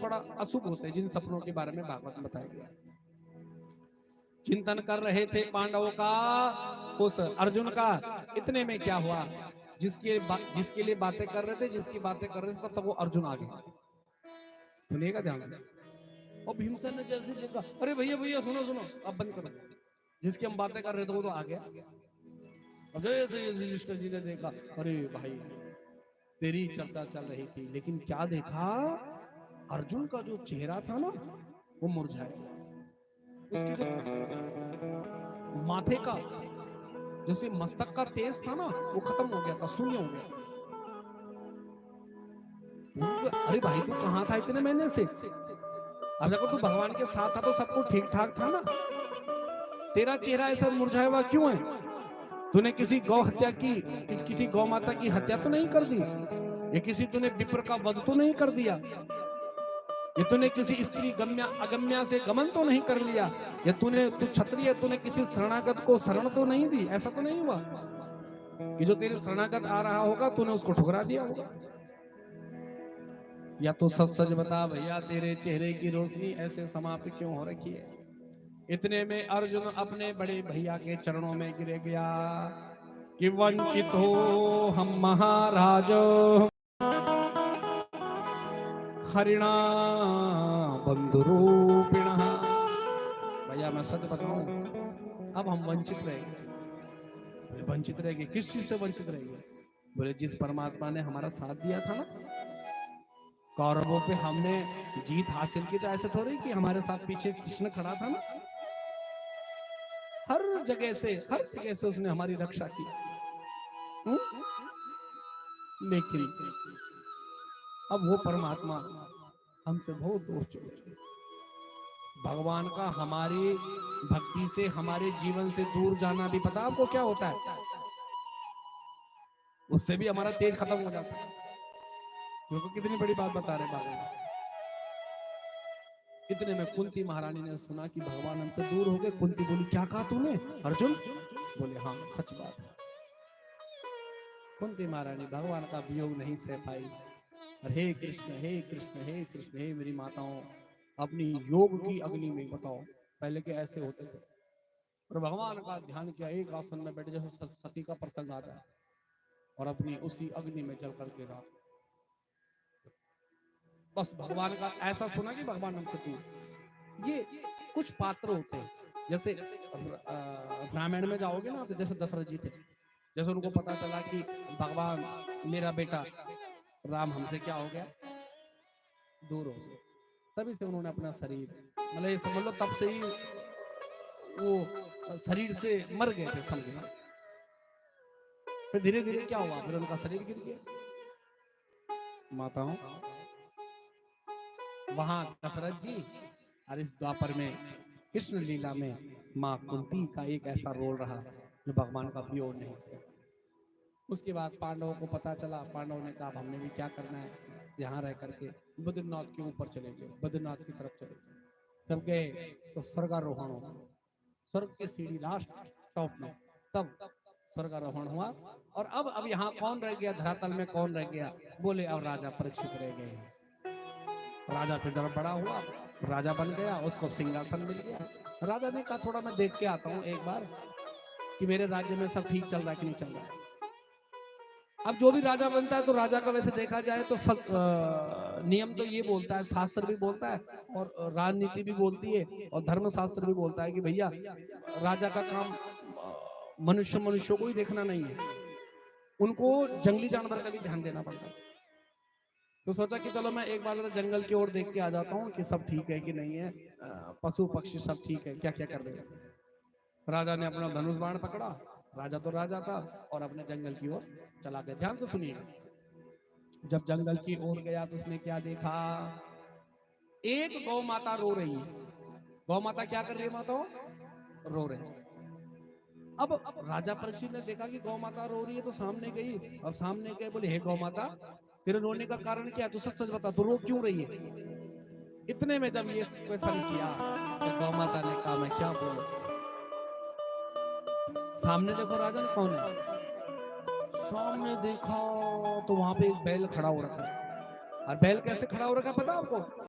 थोड़ा अशुभ होते हैं, जिन सपनों के बारे में भागवत में बताया गया। चिंतन कर रहे थे पांडवों का उस अर्जुन का, इतने में क्या हुआ, जिसके लिए बातें कर रहे थे, जिसकी बातें कर रहे थे, तब वो अर्जुन आ गया। सुनिएगा ध्यान से। और भीमसेन ने जैसे देखा, अरे भैया भैया सुनो सुनो, अब बंद करो, जिसकी हम बातें कर रहे थे वो तो आ गया। अब जैसे युधिष्ठिर जी ने देखा, अरे भाई तेरी चर्चा चल रही थी, लेकिन क्या देखा, अर्जुन का जो चेहरा था ना वो मुरझाया, उसकी जो माथे का जैसे मस्तक का तेज था ना वो खत्म हो गया था, शून्य हो गया। अरे भाई तू कहां था इतने महीने से? अब देखो तू भगवान के साथ था तो सब कुछ ठीक ठाक था ना, तेरा चेहरा ऐसा मुरझाया हुआ क्यों है? तूने किसी गौ हत्या की, किसी गौ माता की हत्या तो नहीं कर दी, या किसी तूने विप्र का वध तो नहीं कर दिया, ये तूने किसी स्त्री गम्या अगम्या से गमन तो नहीं कर लिया, या तू क्षत्रिय, तूने किसी शरणागत को शरण तो नहीं दी, ऐसा तो नहीं हुआ कि जो तेरे शरणागत आ रहा होगा तूने उसको ठुकरा दिया होगा? या तो सच सच बता भैया, तेरे चेहरे की रोशनी ऐसे समाप्त क्यों हो रखी है? इतने में अर्जुन अपने बड़े भैया के चरणों में गिर गया कि वंचित हो हम महाराज हरिणा बंधुरूपिण। भैया मैं सच बताऊं, अब हम वंचित रहेंगे। वंचित रहेंगे किस चीज से वंचित रहेंगे? बोले जिस परमात्मा ने हमारा साथ दिया था ना, कौरवों पे हमने जीत हासिल की, तो ऐसे थोड़ी कि हमारे साथ पीछे कृष्ण खड़ा था ना, हर जगह से उसने हमारी रक्षा की। लेकिन अब वो परमात्मा हमसे बहुत दूर चले गए। भगवान का हमारी भक्ति से, हमारे जीवन से दूर जाना भी पता आपको क्या होता है? उससे भी हमारा तेज खत्म हो जाता है। क्योंकि कितनी बड़ी बात बता रहे भगवान। इतने में कुंती महारानी ने सुना कि भगवान हमसे दूर हो गए। कुंती बोली, क्या कहा तूने अर्जुन? बोले हाँ सच बात है। कुंती महारानी भगवान का वियोग नहीं सह पाई। हे कृष्ण हे कृष्ण हे कृष्ण, हे मेरी माताओं, अपनी योग की अग्नि में बताओ पहले के ऐसे होते थे। और भगवान का ध्यान किया, एक आसन में बैठे, जैसे सती का प्रसंग आता है, और अपनी उसी अग्नि में जल करके रहा। बस भगवान का ऐसा सुना कि भगवान हमसे दूर। ये कुछ पात्र होते हैं, जैसे रामायण में जाओगे ना, तो जैसे दशरथ जी थे, जैसे उनको पता चला कि भगवान मेरा बेटा राम हमसे क्या हो गया, दूर हो गया, तभी से उन्होंने अपना शरीर, मतलब ये समझ लो तब से ही वो शरीर से मर गए थे समझना। फिर धीरे धीरे क्या हुआ, फिर उनका शरीर गिर गया। माताओं, वहां दशरथ जी, और इस द्वापर में कृष्ण लीला में माँ कुंती का एक ऐसा रोल रहा जो भगवान का वियोग नहीं सह। उसके बाद पांडवों को पता चला, पांडवों ने कहा हमने भी क्या करना है, यहाँ रह करके बद्रीनाथ के ऊपर चले गए, बद्रीनाथ की तरफ चले गए। जब गए तो स्वर्गारोहण हुआ, स्वर्ग की सीढ़ी लास्ट टॉप में, तब स्वर्गारोहण हुआ। और अब यहाँ कौन रह गया, धरातल में कौन रह गया? बोले अब राजा परीक्षित रह गए। राजा फिर जरा बड़ा हुआ, राजा बन गया, उसको सिंहासन मिल गया। राजा ने कहा थोड़ा मैं देख के आता हूँ एक बार कि मेरे राज्य में सब ठीक चल रहा है कि नहीं चल रहा है। अब जो भी राजा बनता है तो राजा का वैसे देखा जाए तो सब नियम तो ये बोलता है, शास्त्र भी बोलता है और राजनीति भी बोलती है और धर्मशास्त्र भी बोलता है कि भैया राजा का काम मनुष्यों को ही देखना नहीं है, उनको जंगली जानवर का भी ध्यान देना पड़ता है। तो सोचा कि चलो मैं एक बार जंगल की ओर देख के आ जाता हूँ कि सब ठीक है कि नहीं है, पशु पक्षी सब ठीक है, क्या क्या कर रहे हैं। राजा ने अपना धनुष बाण पकड़ा, राजा तो राजा था, और अपने जंगल की ओर चला गया। ध्यान से सुनिए, जब जंगल की ओर गया तो उसने क्या देखा, एक गौ माता रो रही है। गौ माता क्या कर रही है? माता रो रही है। अब राजा परीक्षित ने देखा कि गौ माता रो रही है, तो सामने गई और सामने गए, बोले हे गौ माता, तेरे रोने का कारण क्या है? तू सच सच बता, तू रो क्यों रही है? इतने में जब ये क्वेश्चन किया तो गौ माता ने कहा मैं क्या बोलूं। सामने देखो राजन कौन है, सामने देखा तो वहां पे एक बैल खड़ा हो रखा है। और बैल कैसे खड़ा हो रखा पता आपको?